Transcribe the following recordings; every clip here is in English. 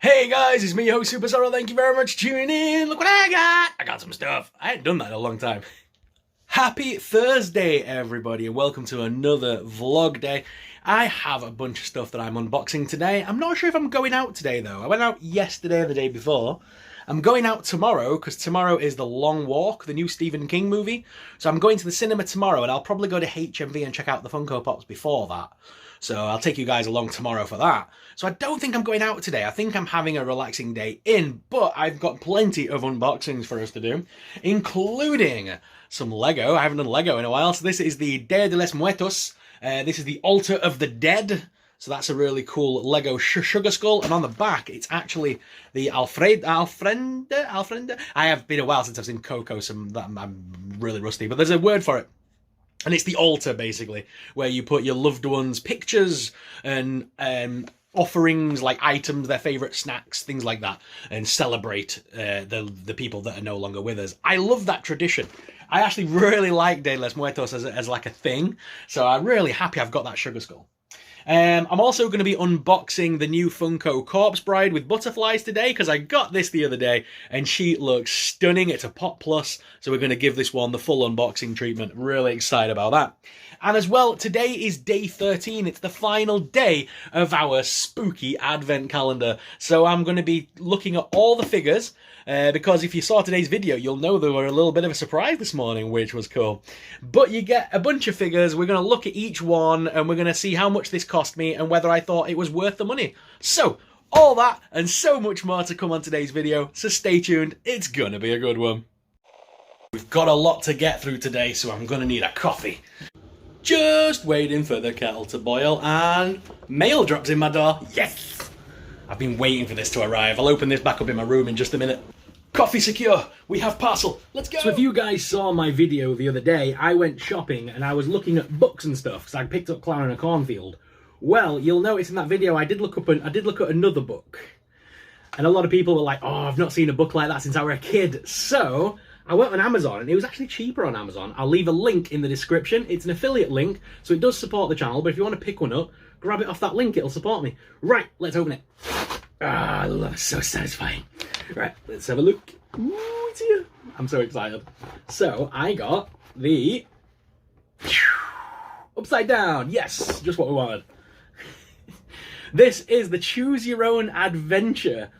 Hey guys, it's me, your host SuperSorrell. Thank you very much for tuning in. Look what I got! I got some stuff. I hadn't done that in a long time. Happy Thursday, everybody, and welcome to another vlog day. I have a bunch of stuff that I'm unboxing today. I'm not sure if I'm going out today, though. I went out yesterday and the day before. I'm going out tomorrow, because tomorrow is The Long Walk, the new Stephen King movie. So I'm going to the cinema tomorrow, and I'll probably go to HMV and check out the Funko Pops before that. So I'll take you guys along tomorrow for that. So I don't think I'm going out today. I think I'm having a relaxing day in, but I've got plenty of unboxings for us to do, including some Lego. I haven't done Lego in a while. So this is the Dia de los Muertos. This is the Altar of the Dead. So that's a really cool Lego sugar skull. And on the back, it's actually the Alfrenda. I have been a while since I've seen Coco, so I'm really rusty, but there's a word for it. And it's the altar, basically, where you put your loved ones' pictures and offerings, like items, their favourite snacks, things like that, and celebrate the people that are no longer with us. I love that tradition. I actually really like Dia de los Muertos as like a thing, so I'm really happy I've got that sugar skull. I'm also going to be unboxing the new Funko Corpse Bride with butterflies today, because I got this the other day and she looks stunning. It's a Pop Plus, so we're going to give this one the full unboxing treatment. Really excited about that. And as well, today is day 13. It's the final day of our spooky advent calendar. So I'm going to be looking at all the figures, because if you saw today's video, you'll know there were a little bit of a surprise this morning, which was cool. But you get a bunch of figures. We're going to look at each one, and we're going to see how much this cost me and whether I thought it was worth the money. So, all that and so much more to come on today's video, so stay tuned. It's going to be a good one. We've got a lot to get through today, so I'm going to need a coffee. Just waiting for the kettle to boil, and mail drops in my door. Yes! I've been waiting for this to arrive. I'll open this back up in my room in just a minute. Coffee secure. We have parcel. Let's go. So if you guys saw my video the other day, I went shopping and I was looking at books and stuff because I picked up Clown in a Cornfield. Well, you'll notice in that video I did look at another book. And a lot of people were like, "Oh, I've not seen a book like that since I was a kid." So I went on Amazon, and it was actually cheaper on Amazon. I'll leave a link in the description. It's an affiliate link, so it does support the channel, but if you want to pick one up, grab it off that link, it'll support me. Right, let's open it. Ah, I love it, so satisfying. Right, let's have a look. Ooh, it's here. I'm so excited. So, I got the upside down. Yes, just what we wanted. This is the Choose Your Own Adventure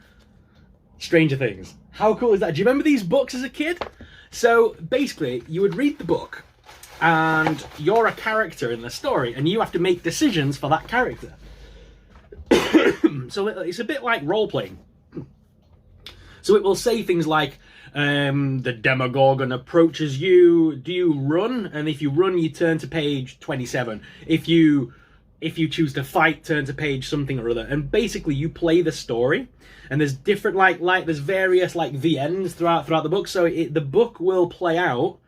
Stranger Things. How cool is that? Do you remember these books as a kid? So basically, you would read the book and you're a character in the story and you have to make decisions for that character. So it's a bit like role-playing. So it will say things like, the Demogorgon approaches you, do you run? And if you run, you turn to page 27. If you choose to fight, turn to page something or other. And basically you play the story. And there's different, there's various, the ends throughout the book. So the book will play out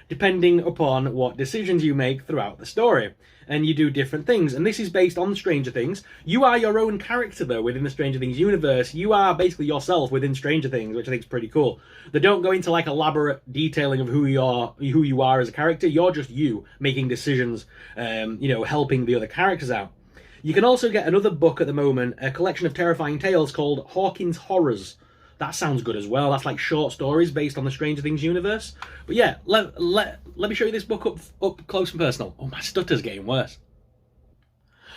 depending upon what decisions you make throughout the story. And you do different things. And this is based on Stranger Things. You are your own character, though, within the Stranger Things universe. You are basically yourself within Stranger Things, which I think is pretty cool. They don't go into, elaborate detailing of who you are as a character. You're just you, making decisions, helping the other characters out. You can also get another book at the moment, a collection of terrifying tales called Hawkins Horrors. That sounds good as well. That's like short stories based on the Stranger Things universe. But yeah, let me show you this book up close and personal. Oh, my stutter's getting worse.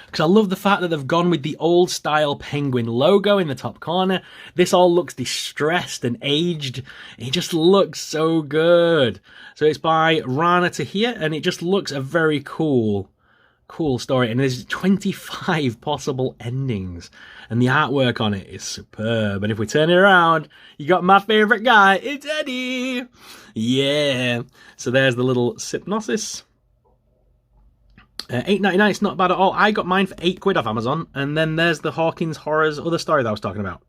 Because I love the fact that they've gone with the old style penguin logo in the top corner. This all looks distressed and aged. It just looks so good. So it's by Rana Tahir, and it just looks a very cool story, and there's 25 possible endings, and the artwork on it is superb. And if we turn it around, you got my favorite guy, it's Eddie. Yeah. So there's the little Hypnosis. $8.99, it's not bad at all. I got mine for £8 off Amazon, and then there's the Hawkins Horrors other story that I was talking about.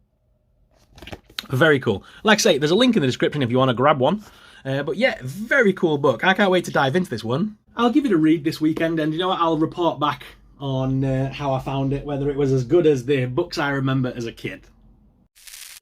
Very cool. Like I say, there's a link in the description if you want to grab one. But yeah, very cool book. I can't wait to dive into this one. I'll give it a read this weekend, and you know what? I'll report back on how I found it, whether it was as good as the books I remember as a kid.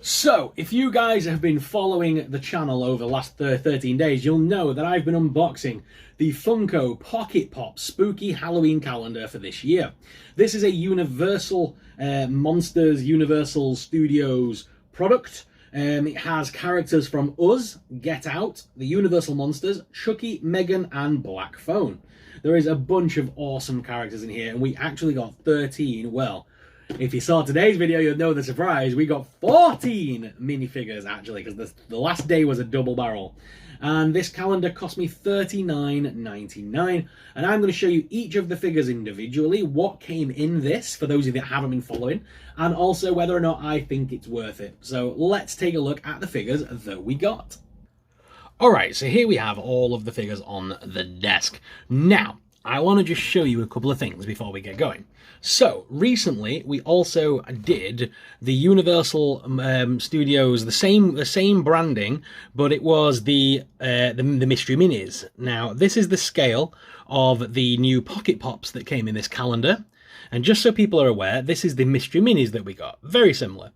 So, if you guys have been following the channel over the last 13 days, you'll know that I've been unboxing the Funko Pocket Pop Spooky Halloween Calendar for this year. This is a Universal Monsters, Universal Studios product. It has characters from Us, Get Out, the Universal Monsters, Chucky, Megan, and Black Phone. There is a bunch of awesome characters in here, and we actually got 13, well, if you saw today's video, you'll know the surprise. We got 14 minifigures, actually, because the last day was a double barrel. And this calendar cost me $39.99. And I'm going to show you each of the figures individually, what came in this, for those of you that haven't been following, and also whether or not I think it's worth it. So let's take a look at the figures that we got. Alright, so here we have all of the figures on the desk. Now, I want to just show you a couple of things before we get going. So, recently, we also did the Universal Studios, the same branding, but it was the Mystery Minis. Now, this is the scale of the new Pocket Pops that came in this calendar. And just so people are aware, this is the Mystery Minis that we got. Very similar.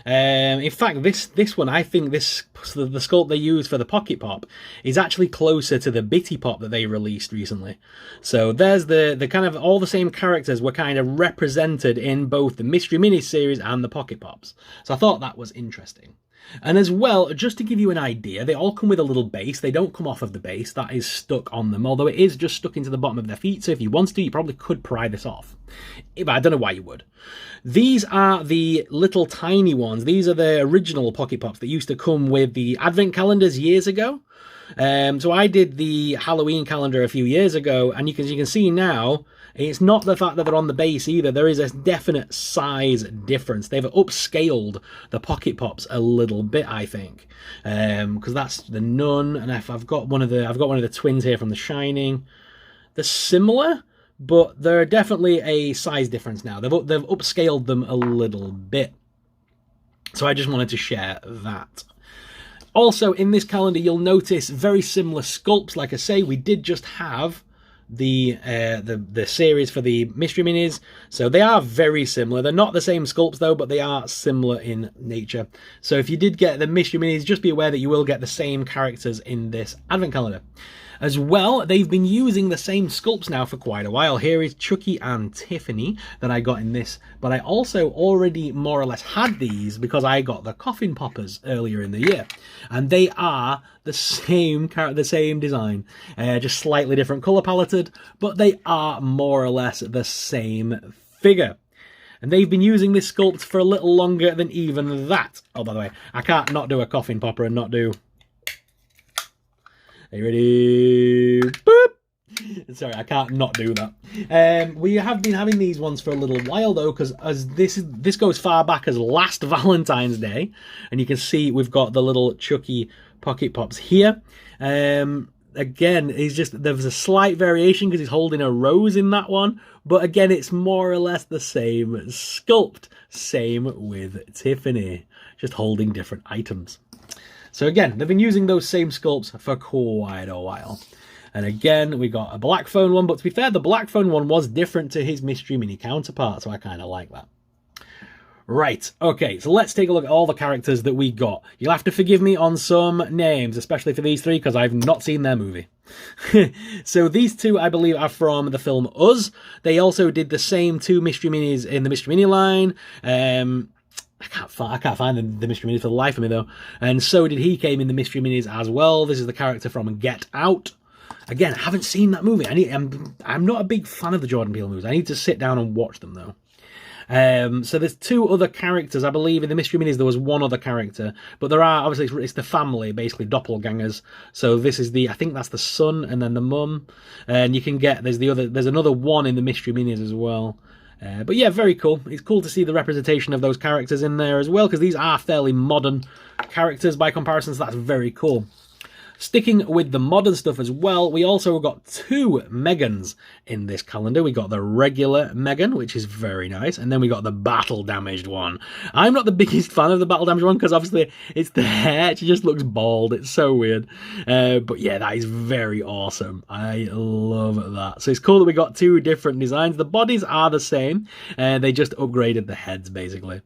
In fact, this one, I think the sculpt they used for the Pocket Pop is actually closer to the Bitty Pop that they released recently. So there's the kind of all the same characters were kind of represented in both the Mystery Mini series and the Pocket Pops. So I thought that was interesting. And as well, just to give you an idea, they all come with a little base. They don't come off of the base. That is stuck on them, although it is just stuck into the bottom of their feet. So if you wanted to, you probably could pry this off. But I don't know why you would. These are the little tiny ones. These are the original Pocket Pops that used to come with the Advent calendars years ago. So I did the Halloween calendar a few years ago, and you can see now, it's not the fact that they're on the base either. There is a definite size difference. They've upscaled the Pocket Pops a little bit, I think, because that's the Nun, and I've got one of the twins here from The Shining. They're similar, but they're definitely a size difference now. They've upscaled them a little bit. So I just wanted to share that. Also, in this calendar, you'll notice very similar sculpts. Like I say, we did just have the series for the Mystery Minis, so they are very similar. They're not the same sculpts though, but they are similar in nature. So if you did get the Mystery Minis, just be aware that you will get the same characters in this Advent calendar. As well, they've been using the same sculpts now for quite a while. Here is Chucky and Tiffany that I got in this, but I also already more or less had these because I got the Coffin Poppers earlier in the year. And they are the same design, just slightly different colour paletted, but they are more or less the same figure. And they've been using this sculpt for a little longer than even that. Oh, by the way, I can't not do a Coffin Popper and not do... Are you ready? Boop! Sorry, I can't not do that. We have been having these ones for a little while though, because as this goes far back as last Valentine's Day, and you can see we've got the little Chucky Pocket Pops here. Again, there's a slight variation because he's holding a rose in that one, but again, it's more or less the same sculpt. Same with Tiffany, just holding different items. So again, they've been using those same sculpts for quite a while. And again, we got a Black Phone one, but to be fair, the Black Phone one was different to his Mystery Mini counterpart, so I kind of like that. Right, okay, so let's take a look at all the characters that we got. You'll have to forgive me on some names, especially for these three, because I've not seen their movie. So these two, I believe, are from the film Us. They also did the same two Mystery Minis in the Mystery Mini line. I can't find the Mystery Minis for the life of me, though. And so did he came in the Mystery Minis as well. This is the character from Get Out. Again, I haven't seen that movie. I'm not a big fan of the Jordan Peele movies. I need to sit down and watch them, though. So there's two other characters. I believe in the Mystery Minis there was one other character. But there are, obviously, it's the family, basically, doppelgangers. So this is I think that's the son and then the mum. And you can get, there's another one in the Mystery Minis as well. But yeah, very cool. It's cool to see the representation of those characters in there as well, because these are fairly modern characters by comparison, so that's very cool. Sticking with the modern stuff as well, we also got 2 Megans in this calendar. We got the regular Megan, which is very nice, and then we got the battle damaged one. I'm not the biggest fan of the battle damaged one because obviously it's the hair. She just looks bald. It's so weird. But yeah, that is very awesome. I love that. So it's cool that we got 2 different designs. The bodies are the same. They just upgraded the heads basically.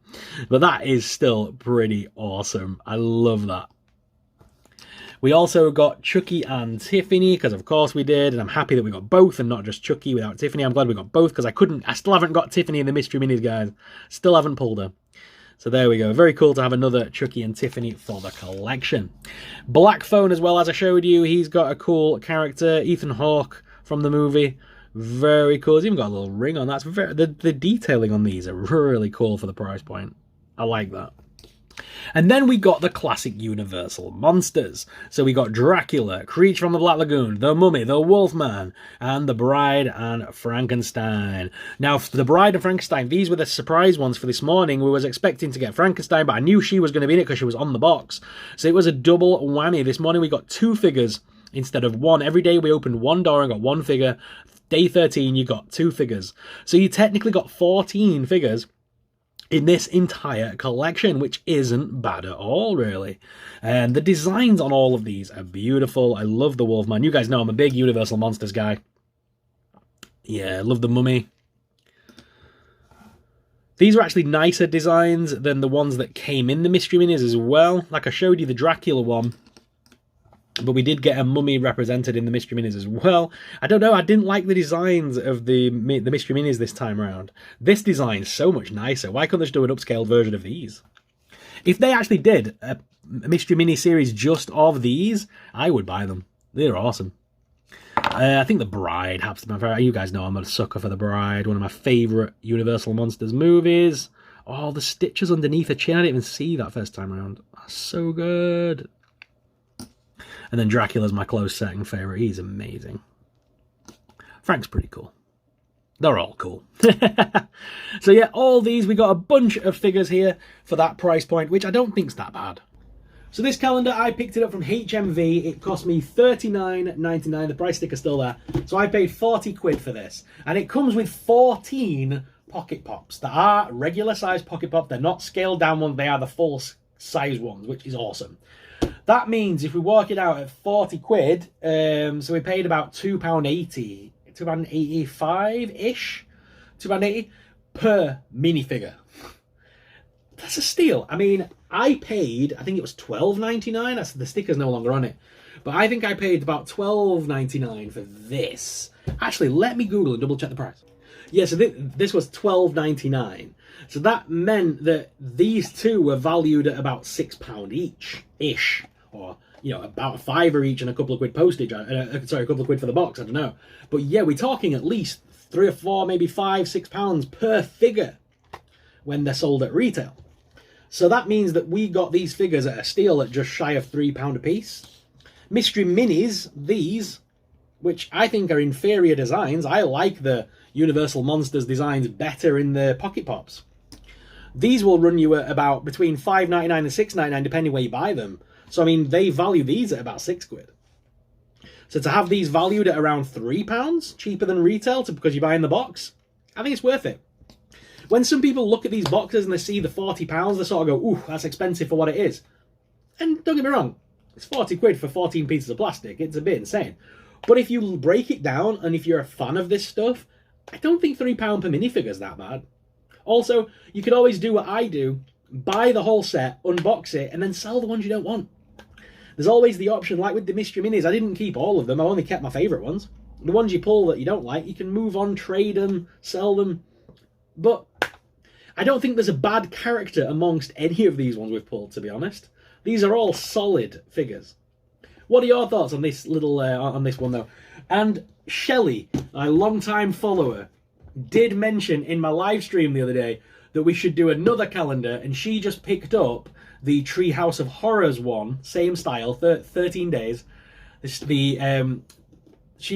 But that is still pretty awesome. I love that. We also got Chucky and Tiffany, because of course we did, and I'm happy that we got both and not just Chucky without Tiffany. I'm glad we got both, because I still haven't got Tiffany in the Mystery Minis, guys. Still haven't pulled her. So there we go. Very cool to have another Chucky and Tiffany for the collection. Black Phone as well, as I showed you. He's got a cool character, Ethan Hawke from the movie. Very cool. He's even got a little ring on. That's the detailing on these are really cool for the price point. I like that. And then we got the classic Universal monsters. So we got Dracula, Creature from the Black Lagoon, the Mummy, the Wolfman, and the Bride and Frankenstein. Now, for the Bride and Frankenstein, these were the surprise ones for this morning. We was expecting to get Frankenstein, but I knew she was going to be in it because she was on the box. So it was a double whammy. This morning we got 2 figures instead of 1. Every day we opened 1 door and got 1 figure. Day 13, you got 2 figures. So you technically got 14 figures in this entire collection, which isn't bad at all, really. And the designs on all of these are beautiful. I love the Wolfman. You guys know I'm a big Universal Monsters guy. Yeah, I love the Mummy. These are actually nicer designs than the ones that came in the Mystery Minis as well. Like I showed you the Dracula one, but we did get a Mummy represented in the Mystery Minis as well. I don't know, I didn't like the designs of the Mystery Minis this time around. This design's so much nicer. Why couldn't they just do an upscaled version of these? If they actually did a Mystery Mini series just of these, I would buy them. They're awesome. I think the Bride happens to be my favourite. You guys know I'm a sucker for the Bride. One of my favourite Universal Monsters movies. Oh, the stitches underneath her chin. I didn't even see that first time around. That's so good. And then Dracula's my close second favourite. He's amazing. Frank's pretty cool. They're all cool. So yeah, all these, we got a bunch of figures here for that price point, which I don't think's that bad. So this calendar, I picked it up from HMV. It cost me $39.99. The price sticker's still there. So I paid 40 quid for this. And it comes with 14 pocket pops that are regular size pocket pop. They're not scaled down ones. They are the full size ones, which is awesome. That means if we work it out at 40 quid, so we paid about £2.80, £2.85-ish, £2.80 per minifigure. That's a steal. I mean, I paid, I think it was £12.99. That's, the sticker's no longer on it. But I think I paid about £12.99 for this. Actually, let me Google and double check the price. Yeah, so this was £12.99. So that meant that these two were valued at about £6 each-ish. Or, you know, about a £5 each and a couple of quid postage. Sorry, a couple of quid for the box, I don't know. But yeah, we're talking at least £3 or £4, maybe £5, £6 per figure when they're sold at retail. So that means that we got these figures at a steal at just shy of £3 a piece. Mystery Minis, these, which I think are inferior designs. I like the Universal Monsters designs better in the Pocket Pops. These will run you at about between £5.99 and £6.99 depending where you buy them. So I mean, they value these at about £6 quid. So to have these valued at around £3, cheaper than retail because you buy in the box, I think it's worth it. When some people look at these boxes and they see the £40, they sort of go, ooh, that's expensive for what it is. And don't get me wrong, it's 40 quid for 14 pieces of plastic. It's a bit insane. But if you break it down, and if you're a fan of this stuff, I don't think £3 per minifigure is that bad. Also, you could always do what I do, buy the whole set, unbox it, and then sell the ones you don't want. There's always the option, like with the Mystery Minis, I didn't keep all of them, I only kept my favourite ones. The ones you pull that you don't like, you can move on, trade them, sell them. But I don't think there's a bad character amongst any of these ones we've pulled, to be honest. These are all solid figures. What are your thoughts on this little, on this one though? And Shelley, a long-time follower, did mention in my live stream the other day that we should do another calendar, and she just picked up the Treehouse of Horrors one, same style, 13 days. She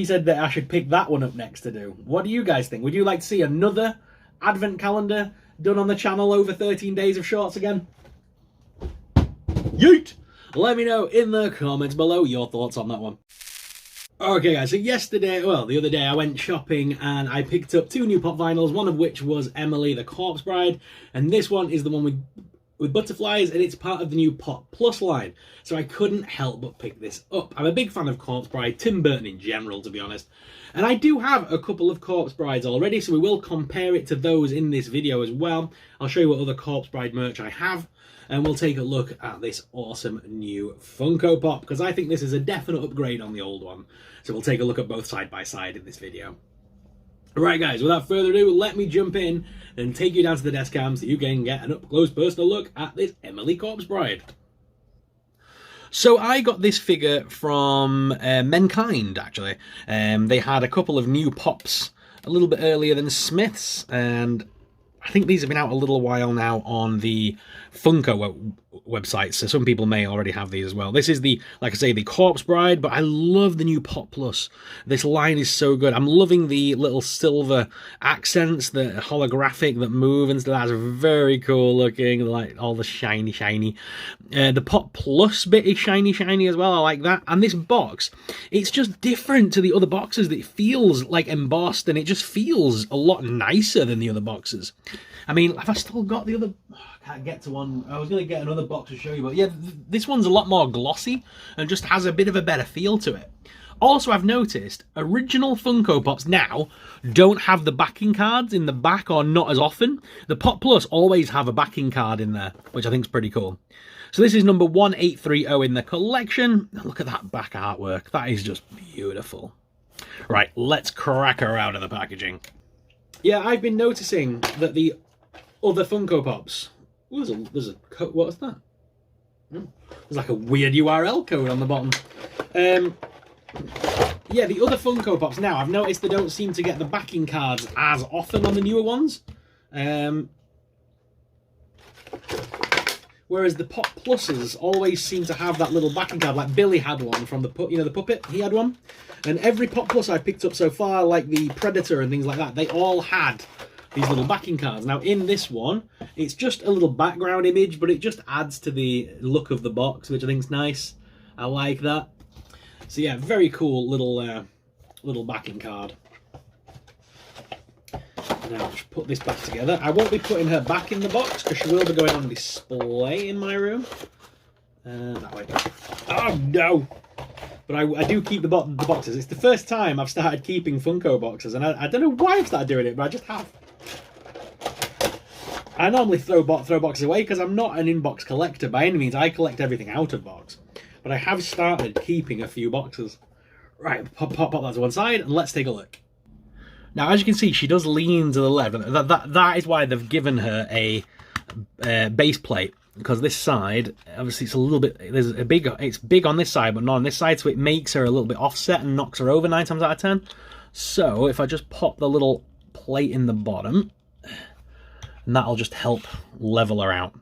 said that I should pick that one up next to do. What do you guys think? Would you like to see another advent calendar done on the channel over 13 days of shorts again? Yeet! Let me know in the comments below your thoughts on that one. Okay guys, so the other day I went shopping and I picked up 2 new pop vinyls, one of which was Emily the Corpse Bride, and this one is the one with butterflies, and it's part of the new Pop Plus line, so I couldn't help but pick this up. I'm a big fan of Corpse Bride, Tim Burton in general, to be honest, and I do have a couple of Corpse Brides already, so we will compare it to those in this video as well. I'll show you what other Corpse Bride merch I have, and we'll take a look at this awesome new Funko Pop, because I think this is a definite upgrade on the old one. So we'll take a look at both side by side in this video. Right guys, without further ado, let me jump in and take you down to the desk cam so you can get an up-close personal look at this Emily Corpse Bride. So I got this figure from Mankind, actually. They had a couple of new pops a little bit earlier than Smith's, and I think these have been out a little while now on the Funko website, so some people may already have these as well. This is the, like I say, the Corpse Bride, but I love the new Pop Plus. This line is so good. I'm loving the little silver accents, the holographic that move and stuff. That's very cool looking, like all the shiny. The Pop Plus bit is shiny as well. I like that. And this box, it's just different to the other boxes. It feels like embossed, and it just feels a lot nicer than the other boxes. I mean, have I still got the other... Oh, I can't get to one. I was going to get another box to show you, but yeah, this one's a lot more glossy and just has a bit of a better feel to it. Also, I've noticed original Funko Pops now don't have the backing cards in the back, or not as often. The Pop Plus always have a backing card in there, which I think is pretty cool. So this is number 1830 in the collection. Look at that back artwork. That is just beautiful. Right, let's crack her out of the packaging. Yeah, I've been noticing that the other Funko Pops... Ooh, there's a code. What's that? There's like a weird URL code on the bottom. Yeah, the other Funko Pops now, I've noticed they don't seem to get the backing cards as often on the newer ones. Whereas the Pop Pluses always seem to have that little backing card, like Billy had one from the puppet, he had one. And every Pop Plus I've picked up so far, like the Predator and things like that, they all had these little backing cards. Now in this one, it's just a little background image, but it just adds to the look of the box, which I think is nice. I like that. So yeah, very cool little backing card. Now I'll just put this back together. I won't be putting her back in the box because she will be going on display in my room. That way. Oh no! But I do keep the boxes. It's the first time I've started keeping Funko boxes, and I don't know why I've started doing it, but I just have. I normally throw boxes away because I'm not an in-box collector by any means. I collect everything out of box. But I have started keeping a few boxes. Right, pop that to one side, and let's take a look. Now, as you can see, she does lean to the left. That is why they've given her a base plate, because this side, obviously, it's a little bit. It's big on this side, but not on this side, so it makes her a little bit offset and knocks her over 9 times out of 10. So if I just pop the little plate in the bottom, and that'll just help level her out.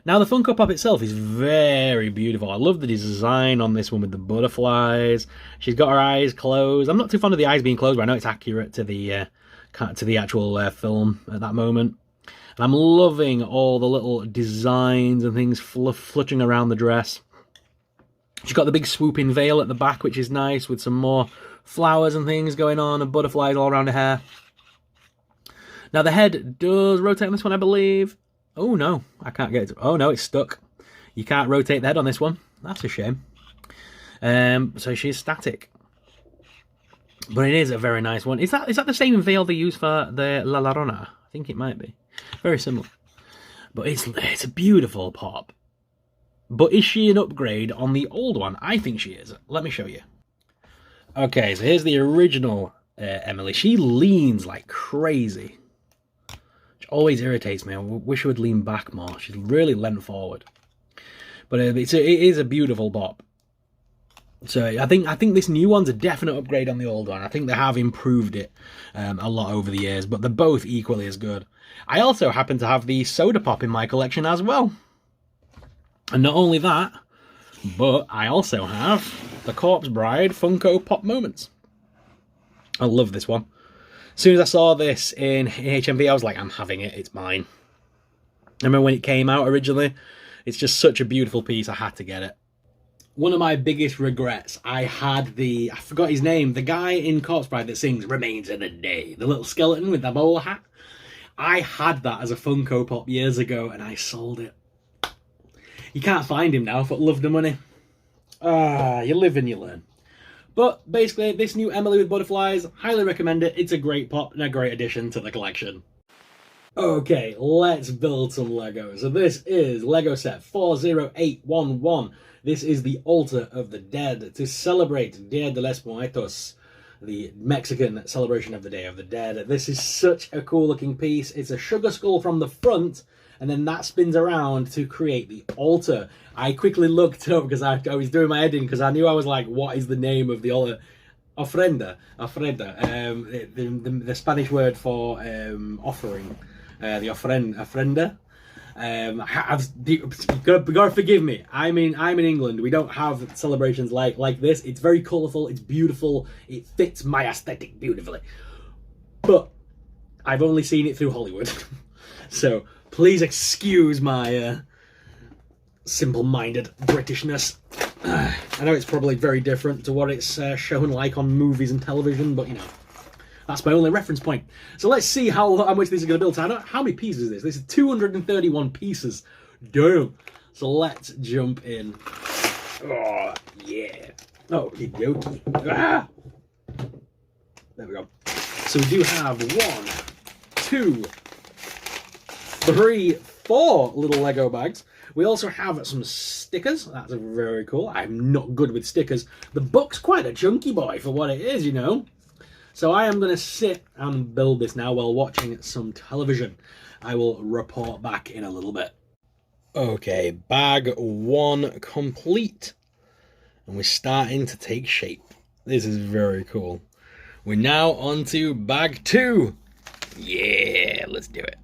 Now, the Funko Pop itself is very beautiful. I love the design on this one with the butterflies. She's got her eyes closed. I'm not too fond of the eyes being closed, but I know it's accurate to the actual film at that moment. And I'm loving all the little designs and things fluttering around the dress. She's got the big swooping veil at the back, which is nice, with some more flowers and things going on, and butterflies all around her hair. Now, the head does rotate on this one, I believe. Oh, no, I can't get it. Oh, no, it's stuck. You can't rotate the head on this one. That's a shame. So she's static. But it is a very nice one. Is that the same veil they use for the La Rana? I think it might be. Very similar. But it's a beautiful pop. But is she an upgrade on the old one? I think she is. Let me show you. Okay, so here's the original Emily. She leans like crazy. Which always irritates me. I wish she would lean back more. She's really leant forward. But it is a beautiful pop. So I think this new one's a definite upgrade on the old one. I think they have improved it a lot over the years, but they're both equally as good. I also happen to have the Soda Pop in my collection as well. And not only that, but I also have the Corpse Bride Funko Pop Moments. I love this one. As soon as I saw this in HMV, I was like, I'm having it, it's mine. I remember when it came out originally, it's just such a beautiful piece, I had to get it. one of my biggest regrets, I forgot his name, the guy in Corpse Bride that sings Remains of the Day, the little skeleton with the bowler hat. I had that as a Funko Pop years ago and I sold it. You can't find him now for love the money. You live and you learn. But basically, this new Emily with butterflies, highly recommend it. It's a great pop and a great addition to the collection. Okay, let's build some Lego. So this is Lego set 40811. This is the Altar of the Dead to celebrate Dia de los Muertos, the Mexican celebration of the Day of the Dead. This is such a cool looking piece. It's a sugar skull from the front, and then that spins around to create the altar. I quickly looked up because I was doing my editing because I knew I was like, what is the name of the altar? Ofrenda. The Spanish word for offering. The ofrenda. You gotta forgive me. I'm in England. We don't have celebrations like this. It's very colourful. It's beautiful. It fits my aesthetic beautifully. But I've only seen it through Hollywood, so please excuse my simple-minded Britishness. I know it's probably very different to what it's shown like on movies and television, but you know. That's my only reference point. So let's see how much this is going to build. I don't know how many pieces is this. This is 231 pieces. Damn. So let's jump in. Oh, yeah. Okie dokie. Ah! There we go. So we do have 1, 2, 3, 4 little Lego bags. We also have some stickers. That's very cool. I'm not good with stickers. The book's quite a chunky boy for what it is, you know. So I am going to sit and build this now while watching some television. I will report back in a little bit. Okay, bag 1 complete. And we're starting to take shape. This is very cool. We're now on to bag 2. Yeah, let's do it.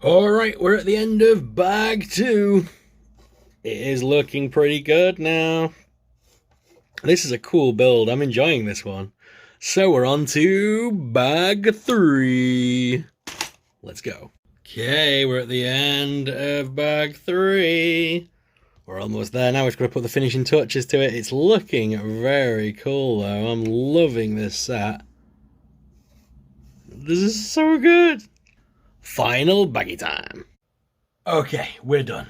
Alright, we're at the end of bag 2. It is looking pretty good now. This is a cool build. I'm enjoying this one. So we're on to bag 3. Let's go. Okay, we're at the end of bag 3. We're almost there now. We're just going to put the finishing touches to it. It's looking very cool though. I'm loving this set. This is so good. Final baggy time. Okay, we're done.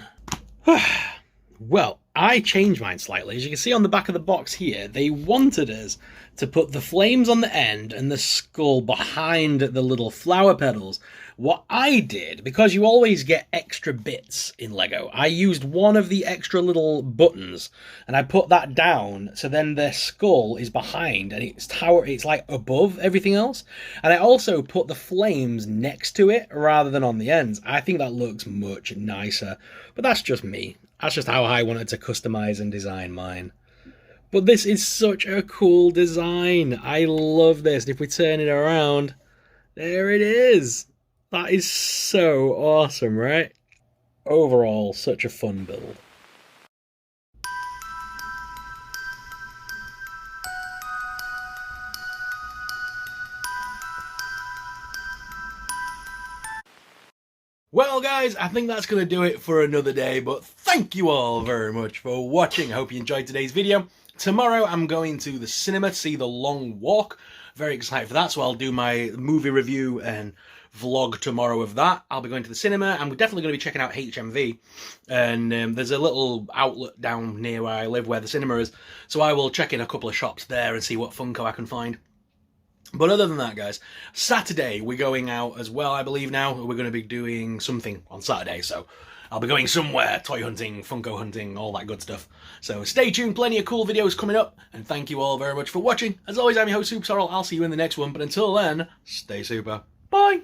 Well, I changed mine slightly. As you can see on the back of the box here, they wanted us to put the flames on the end and the skull behind the little flower petals. What I did, because you always get extra bits in Lego, I used one of the extra little buttons and I put that down so then the skull is behind and it's like above everything else. And I also put the flames next to it rather than on the ends. I think that looks much nicer, but that's just me. That's just how I wanted to customize and design mine. But this is such a cool design. I love this. And if we turn it around, there it is. That is so awesome, right? Overall, such a fun build. Well guys, I think that's going to do it for another day, but thank you all very much for watching. I hope you enjoyed today's video. Tomorrow I'm going to the cinema to see The Long Walk. Very excited for that, so I'll do my movie review and vlog tomorrow of that. I'll be going to the cinema, and we're definitely going to be checking out HMV. And there's a little outlet down near where I live where the cinema is, so I will check in a couple of shops there and see what Funko I can find. But other than that, guys, Saturday we're going out as well, I believe now. We're going to be doing something on Saturday, so I'll be going somewhere, toy hunting, Funko hunting, all that good stuff. So stay tuned, plenty of cool videos coming up, and thank you all very much for watching. As always, I'm your host, SuperSorrell. I'll see you in the next one, but until then, stay super. Bye!